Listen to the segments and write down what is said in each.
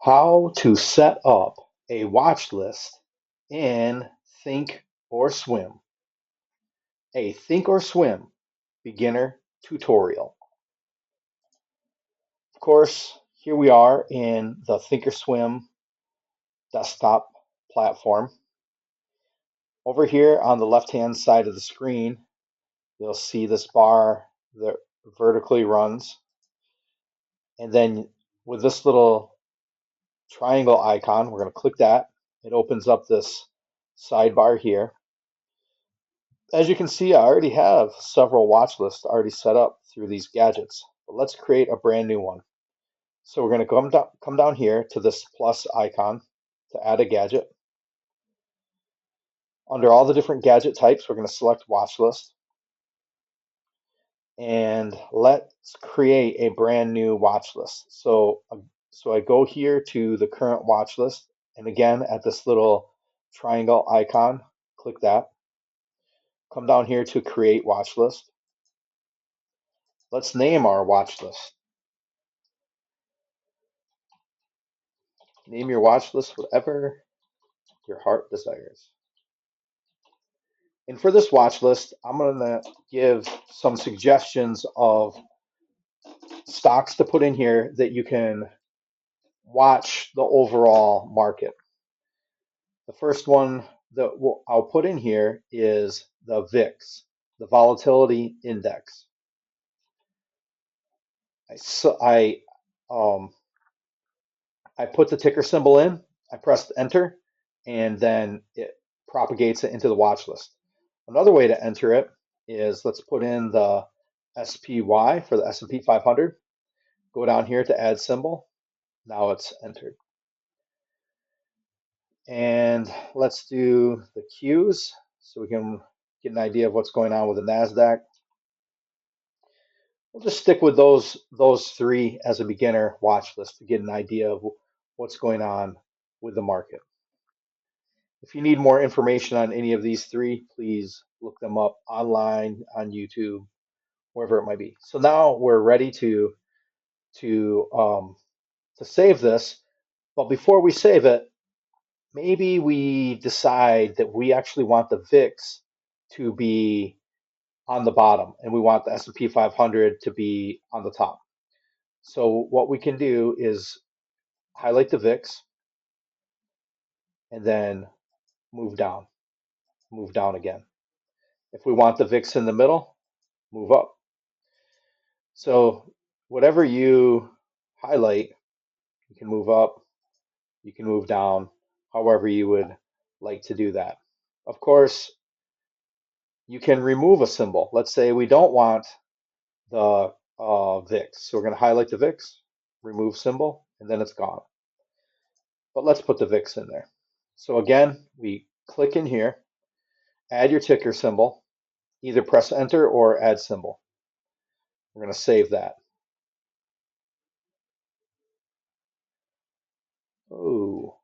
How to set up a watch list in Thinkorswim, a Thinkorswim beginner tutorial. Of course, here we are in the Thinkorswim desktop platform. Over here on the left-hand side of the screen, you'll see this bar that vertically runs. And then with this little triangle icon, we're going to click that. It opens up this sidebar here. As you can see, I already have several watch lists already set up through these gadgets, but let's create a brand new one. So we're going to come down here to this plus icon to add a gadget. Under all the different gadget types, we're going to select watch list, and let's create a brand new watch list. So I go here to the current watch list, and again at this little triangle icon, click that. Come down here to create watch list. Let's name our watch list. Name your watch list whatever your heart desires. And for this watch list, I'm going to give some suggestions of stocks to put in here that you can watch the overall market. The first one that I'll put in here is the VIX, the volatility index. So I put the ticker symbol in, I pressed enter, and then it propagates it into the watch list. Another way to enter it is let's put in the SPY for the S&P 500. Go down here to add symbol. Now it's entered. And let's do the Qs so we can get an idea of what's going on with the NASDAQ. We'll just stick with those three as a beginner watch list to get an idea of what's going on with the market. If you need more information on any of these three, please look them up online, on YouTube, wherever it might be. So now we're ready to save this. But before we save it, maybe we decide that we actually want the VIX to be on the bottom and we want the S&P 500 to be on the top. So what we can do is highlight the VIX and then move down again. If we want the VIX in the middle, move up. So whatever you highlight, you can move up, you can move down, however you would like to do that. Of course, you can remove a symbol. Let's say we don't want the VIX. So we're going to highlight the VIX, remove symbol, and then it's gone. But let's put the VIX in there. So again, we click in here, add your ticker symbol, either press enter or add symbol. We're going to save that. Oh,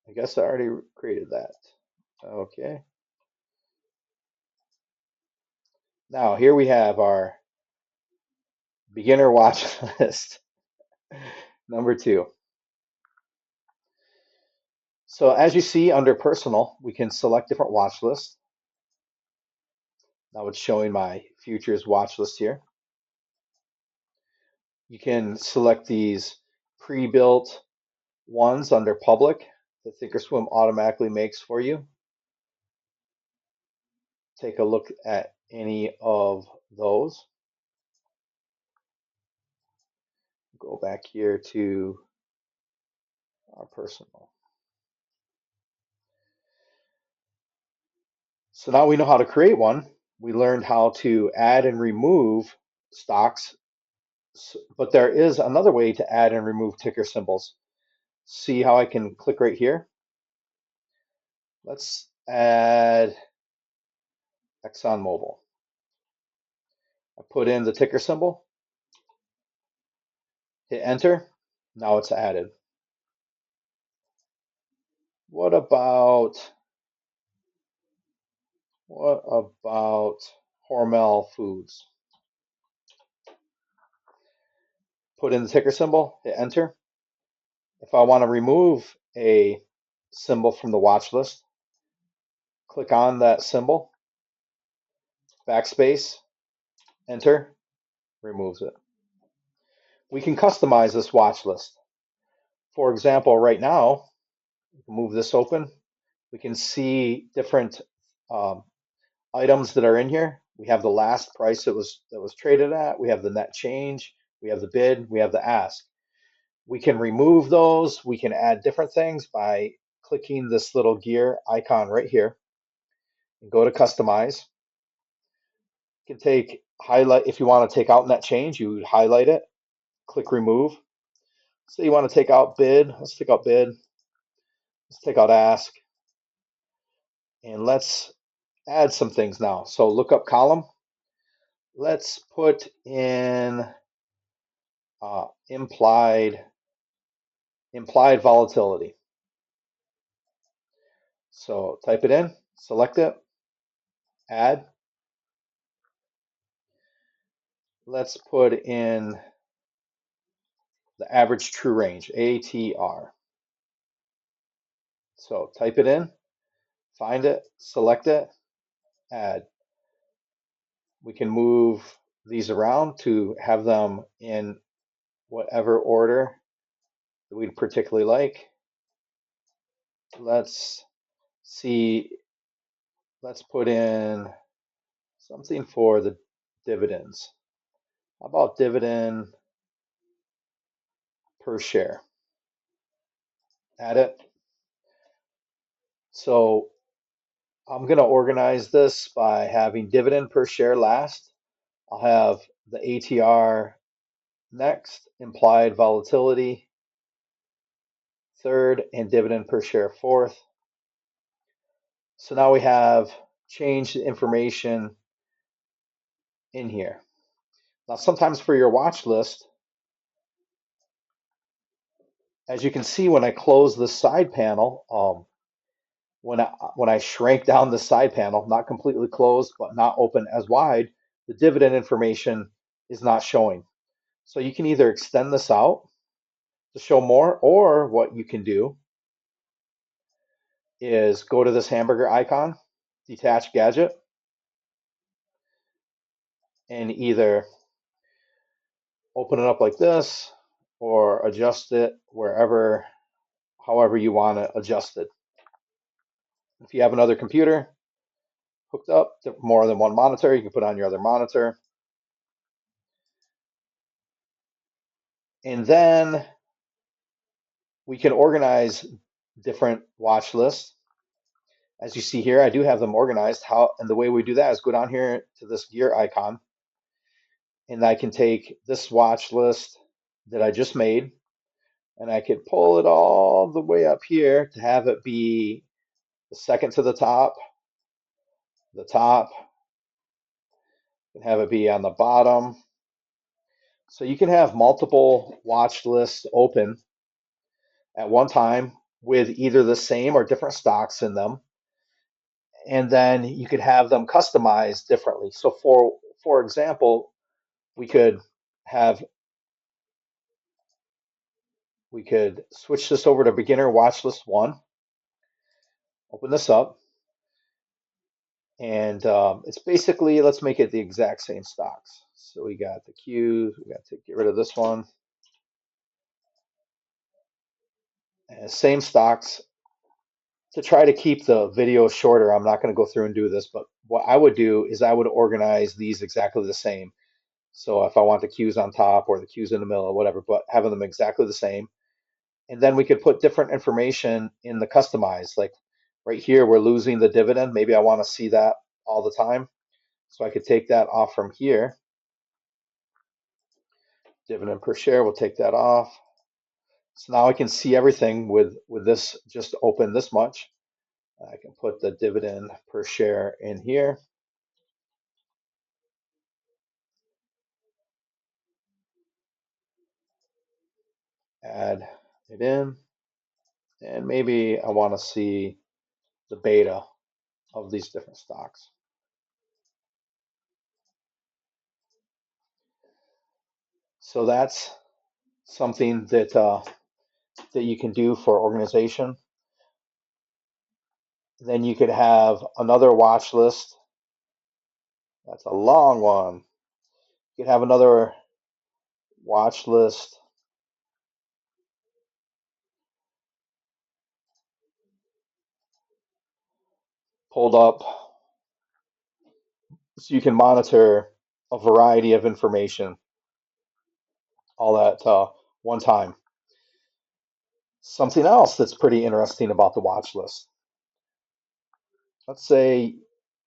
I guess I already created that. Okay. Now here we have our beginner watch list, number 2. So as you see under personal, we can select different watch lists. Now it's showing my futures watch list here. You can select these pre-built ones under public that Thinkorswim automatically makes for you. Take a look at any of those. Go back here to our personal. So now we know how to create one. We learned how to add and remove stocks, but there is another way to add and remove ticker symbols. See how I can click right here? Let's add ExxonMobil. I put in the ticker symbol, hit enter. Now it's added. What about Hormel Foods? Put in the ticker symbol, hit enter. If I want to remove a symbol from the watch list, click on that symbol, backspace, enter, removes it. We can customize this watch list. For example, right now, move this open, we can see different um, items that are in here. We have the last price that was traded at. We have the net change. We have the bid. We have the ask. We can remove those. We can add different things by clicking this little gear icon right here and go to customize. You can highlight if you want to take out net change, you would highlight it, click remove. So you want to take out bid. Let's take out bid. Let's take out ask. And let's add some things now. So lookup column. Let's put in implied volatility. So type it in, select it, add. Let's put in the average true range, ATR. So type it in, find it, select it, add. We can move these around to have them in whatever order that we'd particularly like. Let's see, let's put in something for the dividends. How about dividend per share? Add it. So I'm going to organize this by having dividend per share last. I'll have the ATR next, implied volatility third, and dividend per share fourth. So now we have changed the information in here. Now, sometimes for your watch list, as you can see, when I close the side panel, when I shrank down the side panel, not completely closed, but not open as wide, the dividend information is not showing. So you can either extend this out to show more, or what you can do is go to this hamburger icon, detach gadget, and either open it up like this or adjust it however you want to adjust it. If you have another computer hooked up to more than one monitor, you can put on your other monitor. And then we can organize different watch lists. As you see here, I do have them organized. And the way we do that is go down here to this gear icon, and I can take this watch list that I just made, and I could pull it all the way up here to have it be the second to the top, and have it be on the bottom. So you can have multiple watch lists open at one time with either the same or different stocks in them. And then you could have them customized differently. So for example, we could have we could switch this over to beginner watch list one, open this up, and it's basically, let's make it the exact same stocks. So we got the Qs, we got to get rid of this one, and same stocks. To try to keep the video shorter, I'm not going to go through and do this, but what I would do is I would organize these exactly the same. So if I want the Qs on top or the Qs in the middle or whatever, but having them exactly the same. And then we could put different information in the customize. Like right here, we're losing the dividend. Maybe I want to see that all the time. So I could take that off from here. Dividend per share, we'll take that off. So now I can see everything with this just open this much. I can put the dividend per share in here. Add it in. And maybe I want to see the beta of these different stocks. So that's something that that you can do for organization. Then you could have another watch list. That's a long one. You could have another watch list pulled up so you can monitor a variety of information all at one time. Something else that's pretty interesting about the watch list. Let's say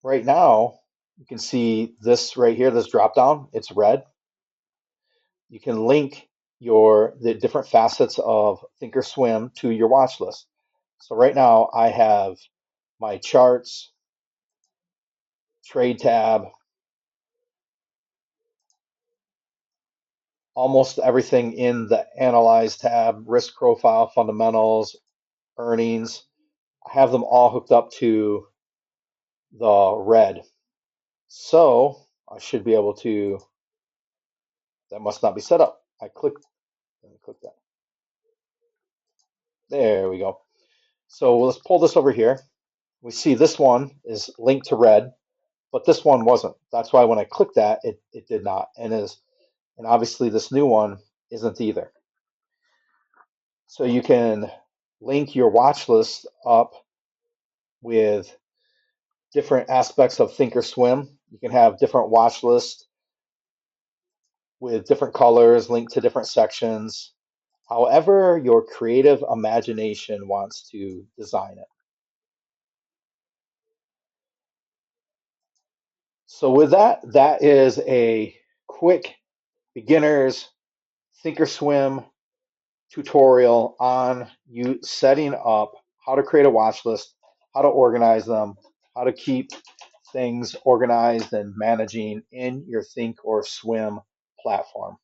right now you can see this right here, this drop down, it's red. You can link the different facets of Thinkorswim to your watch list. So right now I have my charts, trade tab, almost everything in the analyze tab, risk profile, fundamentals, earnings. I have them all hooked up to the red. So I should be able to, that must not be set up. Let me click that. There we go. So let's pull this over here. We see this one is linked to red, but this one wasn't. That's why when I clicked that, it did not. And obviously this new one isn't either. So you can link your watch list up with different aspects of Thinkorswim. You can have different watch lists with different colors linked to different sections, however your creative imagination wants to design it. So with that, that is a quick beginner's Thinkorswim tutorial on you setting up how to create a watch list, how to organize them, how to keep things organized and managing in your Thinkorswim platform.